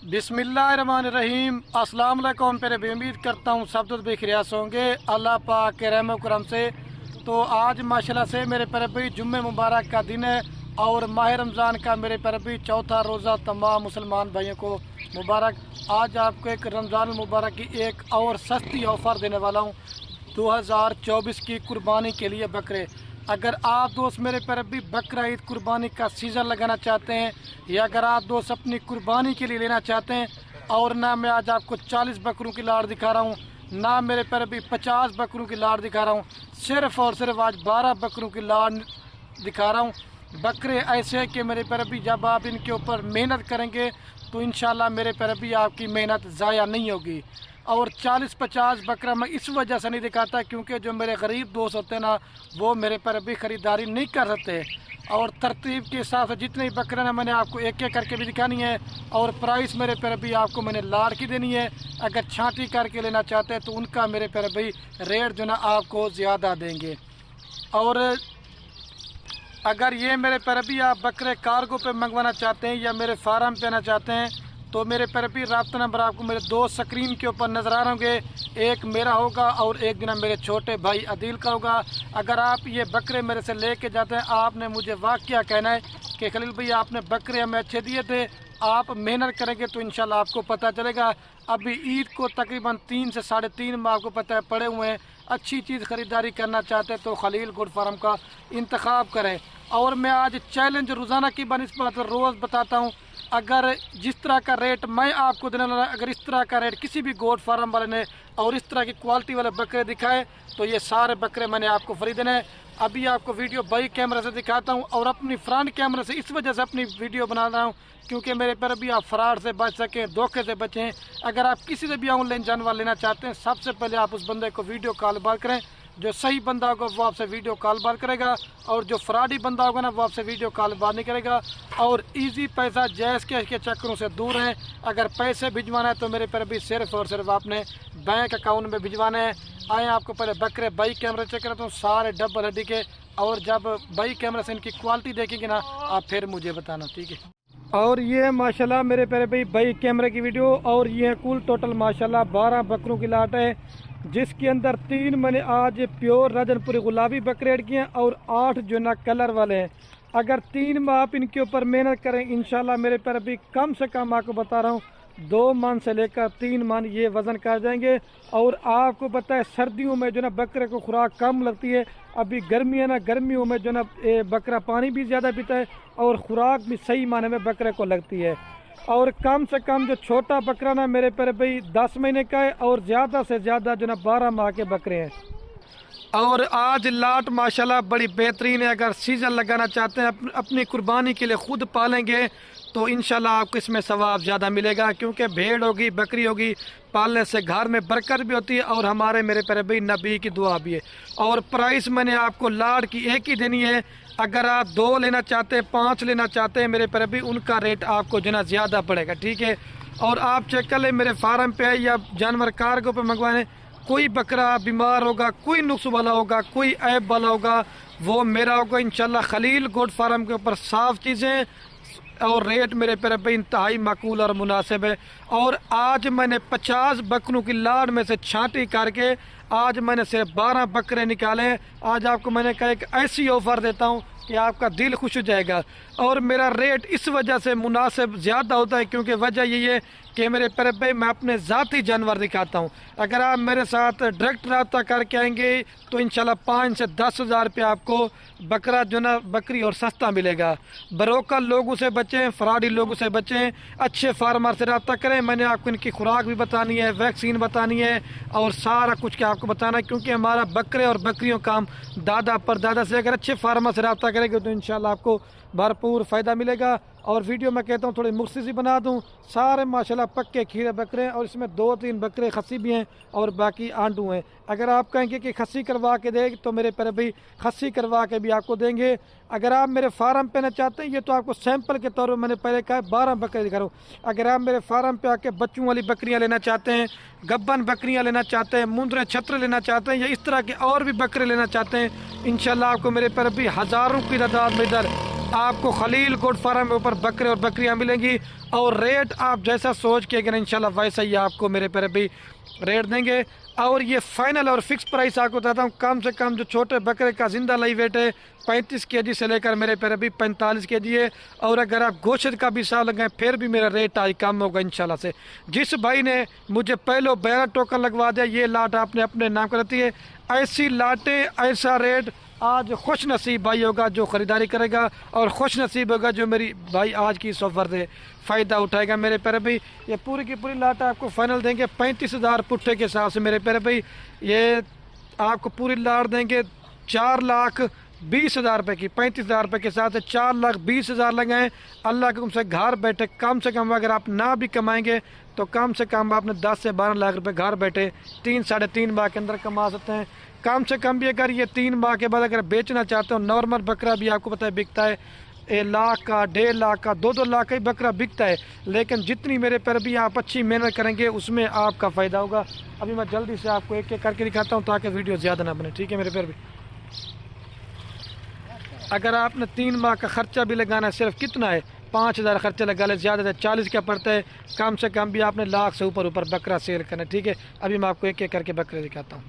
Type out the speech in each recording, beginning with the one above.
बिस्मिल्लाहिर्रहमानिर्रहीम। अस्सलाम वालेकुम। मेरे भी उम्मीद करता हूँ सब दोस्त बेखियास होंगे अल्लाह पाक के रहम करम से। तो आज माशाल्लाह से मेरे प्यारे भाई जुम्मे मुबारक का दिन है और माह रमज़ान का मेरे प्यारे भाई चौथा रोज़ा तमाम मुसलमान भाइयों को मुबारक। आज आपको एक रमज़ान मुबारक की एक और सस्ती ऑफ़र देने वाला हूँ 2024 की कुर्बानी के लिए बकरे। अगर आप दोस्त मेरे प्यारे भी बकरा ईद कुर्बानी का सीज़न लगाना चाहते हैं या अगर आप दोस्त अपनी कुर्बानी के लिए लेना चाहते हैं, और ना मैं आज आपको 40 बकरों की लाड़ दिखा रहा हूँ, ना मेरे प्यारे भी 50 बकरों की लाड़ दिखा रहा हूँ, सिर्फ़ और सिर्फ आज 12 बकरों की लाड़ दिखा रहा हूँ। बकरे ऐसे हैं कि मेरे प्यारे भी जब आप इनके ऊपर मेहनत करेंगे तो इंशाल्लाह मेरे प्यारे भी आपकी मेहनत ज़ाया नहीं होगी। और 40-50 बकरा मैं इस वजह से नहीं दिखाता क्योंकि जो मेरे गरीब दोस्त होते हैं ना वो मेरे पर भी ख़रीदारी नहीं कर सकते। और तरतीब के हिसाब से जितने भी बकरे ना मैंने आपको एक एक करके भी दिखानी है और प्राइस मेरे पर भी आपको मैंने लाड़ की देनी है। अगर छांटी करके लेना चाहते हैं तो उनका मेरे पर भी रेट जो ना आपको ज़्यादा देंगे। और अगर ये मेरे पर भी आप बकरे कार्गो पे मंगवाना चाहते हैं या मेरे फार्म पे आना चाहते हैं तो मेरे पर भी रब्ता नंबर आपको मेरे दो स्क्रीन के ऊपर नज़र आ रहे होंगे। एक मेरा होगा और एक दिन मेरे छोटे भाई अदील का होगा। अगर आप ये बकरे मेरे से लेके जाते हैं, आपने मुझे वाक़या कहना है कि खलील भाई आपने बकरे हमें अच्छे दिए थे, आप मेहनत करेंगे तो इंशाल्लाह आपको पता चलेगा। अभी ईद को तकरीबन 3 से 3.5 माह आपको पता है पड़े हुए हैं। अच्छी चीज़ ख़रीदारी करना चाहते हैं तो खलील गुड फार्म का इंतखाब करें। और मैं आज चैलेंज रोज़ाना की बनिस्बत रोज़ बताता हूँ। अगर जिस तरह का रेट मैं आपको देने वाला, अगर इस तरह का रेट किसी भी गोट फार्म वाले ने और इस तरह की क्वालिटी वाले बकरे दिखाए तो ये सारे बकरे मैंने आपको फ्री देने हैं। अभी आपको वीडियो बाई कैमरा से दिखाता हूँ और अपनी फ्रंट कैमरा से इस वजह से अपनी वीडियो बना रहा हूँ क्योंकि मेरे पर भी आप फ्रॉड से बच सकें, धोखे से बचें। अगर आप किसी से भी ऑनलाइन जानवर लेना चाहते हैं सबसे पहले आप उस बंदे को वीडियो कॉल बात करें। जो सही बंदा होगा वो आपसे वीडियो कॉल बात करेगा और जो फ्रॉडी बंदा होगा ना वो आपसे वीडियो कॉल बात नहीं करेगा। और इजी पैसा जैस कैश के चक्करों से दूर हैं। अगर पैसे भिजवाना है तो मेरे पर भी सिर्फ और सिर्फ आपने बैंक अकाउंट में भिजवाना है। आए आपको पहले बकरे बाई कैमरे चेक करता हूँ सारे डबल हड्डी के, और जब बाई कैमरे से इनकी क्वालिटी देखेंगे ना आप फिर मुझे बताना, ठीक है। और ये माशाल्लाह मेरे प्यारे भाई बाई कैमरे की वीडियो, और ये कुल टोटल माशाल्लाह 12 बकरों की लाट है जिसके अंदर 3 मैंने आज प्योर रजनपुरी गुलाबी बकरे ऐड किए हैं और 8 जो ना कलर वाले हैं। अगर 3 माह आप इनके ऊपर मेहनत करें इंशाल्लाह मेरे प्यारे भाई कम से कम आपको बता रहा हूँ 2 मन से लेकर 3 मन ये वज़न कर जाएंगे। और आपको पता है सर्दियों में जो ना बकरे को खुराक कम लगती है, अभी गर्मी है ना, गर्मियों में जो ना बकरा पानी भी ज़्यादा पीता है और ख़ुराक भी सही माने में बकरे को लगती है। और कम से कम जो छोटा बकरा ना मेरे प्यारे भाई 10 महीने का है और ज़्यादा से ज़्यादा जो ना 12 माह के बकरे हैं। और आज लाट माशाल्लाह बड़ी बेहतरीन है। अगर सीज़न लगाना चाहते हैं अपनी कुर्बानी के लिए ख़ुद पालेंगे तो इंशाल्लाह आपको इसमें सवाब ज़्यादा मिलेगा क्योंकि भेड़ होगी बकरी होगी पालने से घर में बरकत भी होती है और हमारे मेरे प्यारे भाई नबी की दुआ भी है। और प्राइस मैंने आपको लाड़ की एक ही देनी है। अगर आप 2 लेना चाहते हैं 5 लेना चाहते हैं मेरे प्यारे भाई उनका रेट आपको जो ना ज़्यादा पड़ेगा, ठीक है। और आप चेक कर लें मेरे फार्म पे या जानवर कार्गो पे मंगवाने, कोई बकरा बीमार होगा, कोई नुक्स वाला होगा, कोई ऐब वाला होगा वो मेरा होगा इंशाल्लाह। खलील गोट फार्म के ऊपर साफ़ चीज़ें और रेट मेरे प्यारे भाई इंतहाई माकूल और मुनासिब है। और आज मैंने 50 बकरों की लाड़ में से छांटी करके आज मैंने सिर्फ 12 बकरे निकाले हैं। आज आपको मैंने कहा एक ऐसी ऑफ़र देता हूँ कि आपका दिल खुश हो जाएगा। और मेरा रेट इस वजह से मुनासिब ज़्यादा होता है क्योंकि वजह यही है कि मेरे प्यारे भाई मैं अपने ज़ाती जानवर दिखाता हूँ। अगर आप मेरे साथ डायरेक्ट रब्ता करके आएंगे तो इंशाल्लाह 5 से 10 हज़ार रुपये आपको बकरा जो ना बकरी और सस्ता मिलेगा। बरोकल लोगों से बचें, फ्रॉडी लोगों से बचें, अच्छे फार्मर से रब्ता करें। मैंने आपको इनकी खुराक भी बतानी है, वैक्सीन बतानी है और सारा कुछ क्या आपको बताना है क्योंकि हमारा बकरे और बकरियों का हम दादा परदादा से अगर अच्छे फार्मर से रब्ता करेंगे तो इंशाल्लाह आपको भरपूर फ़ायदा मिलेगा। और वीडियो मैं कहता हूँ थोड़ी मुख्तसर सी बना दूँ। सारे माशाल्लाह पक्के खीरे बकरे हैं और इसमें 2-3 बकरे खस्सी भी हैं और बाकी आंडू हैं। अगर आप कहेंगे कि खस्सी करवा के दे तो मेरे प्यारे भाई खस्सी करवा के भी आपको देंगे। अगर आप मेरे फार्म पे ना चाहते हैं, ये तो आपको सैंपल के तौर पर मैंने पहले कहा 12 बकरे दिखा रहा हूँ। अगर आप मेरे फार्म पे आके बच्चों वाली बकरियाँ लेना चाहते हैं, गब्बन बकरियाँ लेना चाहते हैं, मुंदरे छत्र लेना चाहते हैं या इस तरह के और भी बकरे लेना चाहते हैं इंशाल्लाह आपको मेरे प्यारे भाई हज़ारों की तादाद में इधर आपको खलील गोट फार्म के ऊपर बकरे और बकरियां मिलेंगी और रेट आप जैसा सोच के अगर इंशाल्लाह वैसा ही आपको मेरे प्यारे भाई रेट देंगे। और ये फाइनल और फिक्स प्राइस आपको बताता हूँ, कम से कम जो छोटे बकरे का जिंदा लाई वेट है 35 kg से लेकर मेरे प्यारे भाई 45 kg है। और अगर आप गोश्त का भी हिसाब लगाएं फिर भी मेरा रेट आज कम होगा इंशाल्लाह से। जिस भाई ने मुझे पहले 12 टोकन लगवा दिया, ये लाट आपने अपने नाम करती है। ऐसी लाटें ऐसा रेट, आज खुश नसीब भाई होगा जो ख़रीदारी करेगा और खुश नसीब होगा जो मेरी भाई आज की इस ऑफर से फ़ायदा उठाएगा मेरे प्यारे भाई। ये पूरी की पूरी लाट आपको फाइनल देंगे 35,000 पुट्ठे के हिसाब से मेरे प्यारे भाई। ये आपको पूरी लाट देंगे 4,20,000 रुपये की, 35,000 रुपये के साथ 4,20,000 लगाएं। अल्लाह के से घर बैठे कम से कम अगर आप ना भी कमाएंगे तो कम से कम आपने 10 से 12 लाख रुपए घर बैठे 3 साढ़े 3 माह के अंदर कमा सकते हैं। कम से कम भी अगर ये 3 माह के बाद अगर बेचना चाहते हो, नॉर्मल बकरा भी आपको पता है बिकता है 1 लाख का, 1.5 लाख का, 2-2 लाख का ही बकरा बिकता है। लेकिन जितनी मेरे पर भी आप अच्छी मेहनत करेंगे उसमें आपका फ़ायदा होगा। अभी मैं जल्दी से आपको एक एक करके दिखाता हूँ ताकि वीडियो ज़्यादा ना बने, ठीक है मेरे पर भी। अगर आपने 3 माह का ख़र्चा भी लगाना है, सिर्फ कितना है 5,000 खर्चा लगा ले, ज़्यादा से 40 का पड़ता है। कम से कम भी आपने लाख से ऊपर बकरा सेल करना है, ठीक है। अभी मैं आपको एक एक करके बकरे दिखाता हूँ।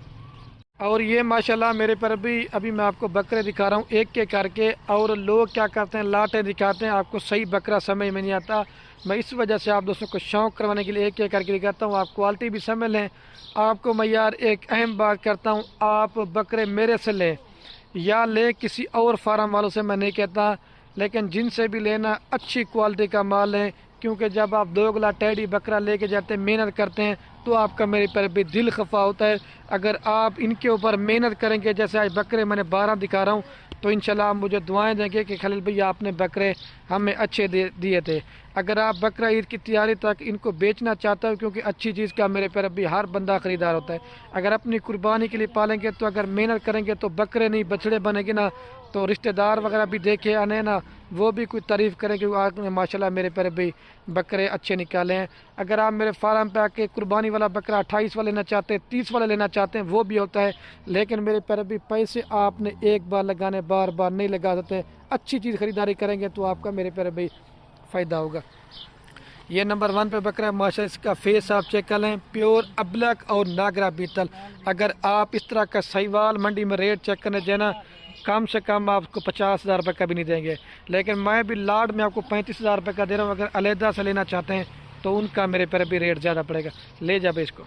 और ये माशाल्लाह मेरे पर भी अभी मैं आपको बकरे दिखा रहा हूँ एक एक करके। और लोग क्या करते हैं, लाटें दिखाते हैं, आपको सही बकरा समझ में नहीं आता। मैं इस वजह से आप दोस्तों को शौक़ करवाने के लिए एक एक करके दिखाता हूँ, आप क्वालिटी भी समझ लें। आपको मैं यार एक अहम बात करता हूँ, आप बकरे मेरे से लें या ले किसी और फार्म वालों से, मैं नहीं कहता, लेकिन जिनसे भी लेना अच्छी क्वालिटी का माल लें। क्योंकि जब आप 2 गिला टेडी बकरा लेके जाते हैं, मेहनत करते हैं, तो आपका मेरे पर भी दिल खफा होता है। अगर आप इनके ऊपर मेहनत करेंगे, जैसे आज बकरे मैंने 12 दिखा रहा हूँ, तो इंशाल्लाह आप मुझे दुआएं देंगे कि खलील भैया आपने बकरे हमें अच्छे दिए थे। अगर आप बकरा ईद की तैयारी तक इनको बेचना चाहते हो, क्योंकि अच्छी चीज़ का मेरे पर भी हर बंदा ख़रीदार होता है। अगर अपनी कुर्बानी के लिए पालेंगे तो अगर मेहनत करेंगे तो बकरे नहीं बछड़े बनेंगे ना, तो रिश्तेदार वगैरह भी देखे आने ना, वो भी कोई तारीफ़ करें कि आपने माशाल्लाह मेरे पर भी बकरे अच्छे निकाले हैं। अगर आप मेरे फार्म पे आके कुर्बानी वाला बकरा 28 वाला लेना चाहते हैं, 30 वाला लेना चाहते हैं, वो भी होता है। लेकिन मेरे पर भी पैसे आपने एक बार लगाने बार बार नहीं लगा सकते। अच्छी चीज़ ख़रीदारी करेंगे तो आपका मेरे पर भी फ़ायदा होगा। ये नंबर 1 पे बकरा है माशा, इसका फेस आप चेक कर लें, प्योर अबलक और नागरा बीतल। अगर आप इस तरह का सहीवाल मंडी में रेट चेक करने जाए ना, कम से कम आपको 50,000 रुपये का भी नहीं देंगे। लेकिन मैं भी लाड में आपको 35,000 रुपये का दे रहा हूँ। अगर अलहदा से लेना चाहते हैं तो उनका मेरे पर भी रेट ज़्यादा पड़ेगा, ले जाए इसको।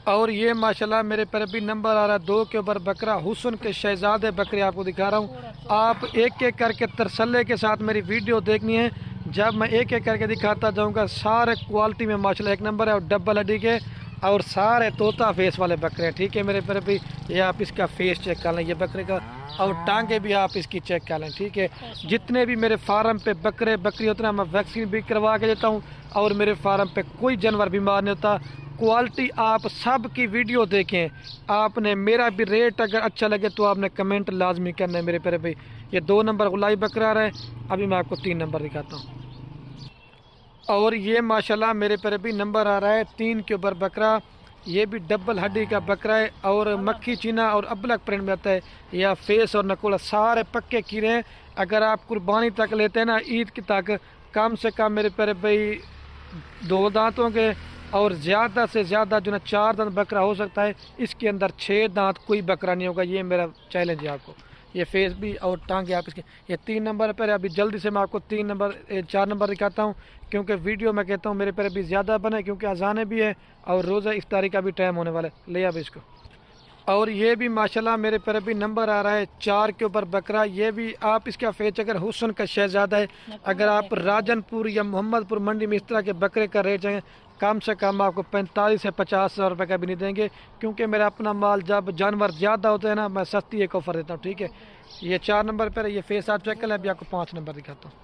और ये माशाल्लाह मेरे पर भी नंबर आ रहा है 2 के ऊपर बकरा हुस्न के शहजादे बकरे आपको दिखा रहा हूँ। आप एक एक करके तरसले के साथ मेरी वीडियो देखनी है। जब मैं एक एक करके दिखाता जाऊँगा, सारे क्वालिटी में माशाल्लाह 1 नंबर है और डबल हड्डी के और सारे तोता फेस वाले बकरे हैं, ठीक है मेरे पर भी। ये आप इसका फेस चेक कर लें, ये बकरे का, और टांगे भी आप इसकी चेक कर लें, ठीक है। जितने भी मेरे फार्म पे बकरे बकरी होते हैं, मैं वैक्सीन भी करवा के देता हूँ और मेरे फार्म पे कोई जानवर बीमार नहीं होता। क्वालिटी आप सब की वीडियो देखें। आपने मेरा भी रेट अगर अच्छा लगे तो आपने कमेंट लाजमी करना है मेरे पर भाई। ये 2 नंबर गुलाई बकरा आ रहा है। अभी मैं आपको 3 नंबर दिखाता हूँ। और ये माशाल्लाह मेरे पर भी नंबर आ रहा है 3 के ऊपर बकरा। ये भी डबल हड्डी का बकरा है और मक्खी चीना और अबलक प्रिंट में आता है। या फेस और नकुल सारे पक्के कीड़े हैं। अगर आप कुर्बानी तक लेते हैं ना, ईद की तक, कम से कम मेरे पर भाई 2 दांतों के और ज़्यादा से ज़्यादा जो ना 4 दांत बकरा हो सकता है। इसके अंदर 6 दांत कोई बकरा नहीं होगा, ये मेरा चैलेंज है आपको। ये फेस भी और टांगे आप इसके। ये 3 नंबर पर है। अभी जल्दी से मैं आपको 4 नंबर दिखाता हूँ, क्योंकि वीडियो मैं कहता हूँ मेरे पर भी ज़्यादा बने, क्योंकि अजाने भी है और रोज़ा इफ्तारी का भी टाइम होने वाला है। ले अब इसको। और ये भी माशाल्लाह मेरे पर भी नंबर आ रहा है 4 के ऊपर बकरा। ये भी आप इसका फेस अगर हुस्न का शहजादा है। अगर आप राजनपुर या मोहम्मदपुर मंडी में इस तरह के बकरे का रेट चाहिए, कम से कम आपको 45 से 50,000 रुपये का भी नहीं देंगे, क्योंकि मेरा अपना माल जब जानवर ज़्यादा होते हैं ना, मैं सस्ती एक ऑफ़र देता हूँ, ठीक है। ये 4 नंबर पर है। ये फेस आप चेक कर लें। अभी आपको 5 नंबर दिखाता हूँ।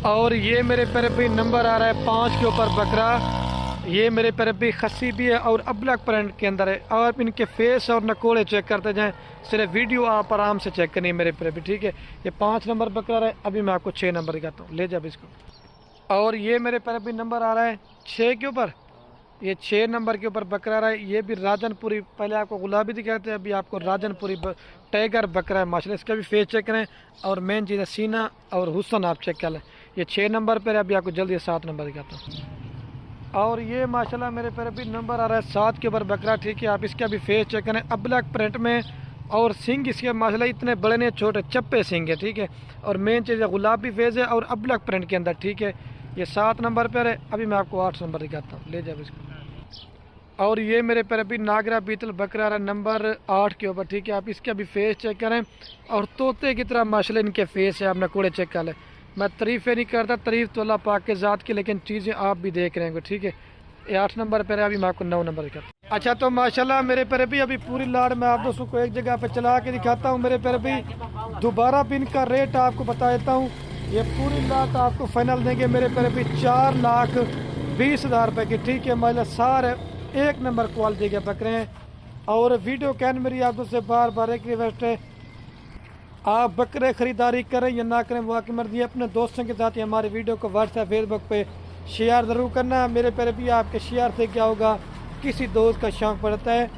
और ये मेरे पर भी नंबर आ रहा है 5 के ऊपर बकरा। ये मेरे पर भी खस्सी भी है और अबलक प्रिंट के अंदर है। आप इनके फेस और नकोड़े चेक करते जाएं, सिर्फ वीडियो आप आराम से चेक करनी है मेरे पर भी, ठीक है। ये 5 नंबर बकरा है। अभी मैं आपको 6 नंबर दिखाता हूँ, ले जाओ इसको। और ये मेरे पर भी नंबर आ रहा है 6 के ऊपर। ये 6 नंबर के ऊपर बकरा रहा है, ये भी राजनपुरी, पहले आपको गुलाबी दिखाते हैं, अभी आपको राजनपुरी टाइगर बकरा है माशाल्लाह। इसका भी फेस चेक करें और मेन चीज़ है सीना और हुस्न आप चेक कर लें। ये 6 नंबर पर है, अभी आपको जल्दी 7 नंबर दिखाता हूँ। और ये माशाल्लाह मेरे पर अभी नंबर आ रहा है 7 के ऊपर बकरा, ठीक है। आप इसका भी फेस चेक करें, अब्लक प्रिंट में, और सिंग इसके माशाल्लाह इतने बड़े नहीं, छोटे चप्पे सिंग है, ठीक है। और मेन चीज़ है गुलाबी फेस है और अब्लक प्रिंट के अंदर, ठीक है। ये 7 नंबर पर है, अभी मैं आपको 8 नंबर दिखाता हूँ, ले जाओ इसको। और ये मेरे पर अभी नागरा बीतल बकरा रहा नंबर 8 के ऊपर, ठीक है। आप इसका भी फेस चेक करें और तोते की तरह माशाल्लाह इनके फेस है, आपने कोड़े चेक कर लें। मैं तारीफ़ें नहीं करता, तारीफ़ तो अल्लाह पाक के ज़ात की, लेकिन चीज़ें आप भी देख रहे हैं, ठीक है। ये 8 नंबर पर है, अभी मैं आपको 9 नंबर दिखाता हूँ। अच्छा, तो माशाल्लाह मेरे पर अभी पूरी लाड़ मैं आप दोस्तों को एक जगह पर चला के दिखाता हूँ। मेरे पर अभी दोबारा भी इनका रेट आपको बता देता हूँ। ये पूरी लाट आपको फाइनल देंगे मेरे पर अभी 4,20,000 रुपये की, ठीक है। मतलब सारे 1 नंबर क्वालिटी के बकरे हैं। और वीडियो कैन मेरी आप दोस्तों से बार बार एक रिक्वेस्ट है, आप बकरे ख़रीदारी करें या ना करें वो आपकी मर्जी है। अपने दोस्तों के साथ ही हमारे वीडियो को व्हाट्सएप फेसबुक पे शेयर ज़रूर करना। मेरे पर भी आपके शेयर से क्या होगा, किसी दोस्त का शौक़ पड़ता है।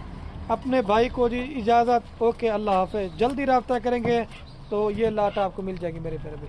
अपने भाई को जी इजाज़त, ओके, अल्लाह हाफ़िज़। जल्दी रब्ता करेंगे तो ये लाट आपको मिल जाएगी मेरे पर भी।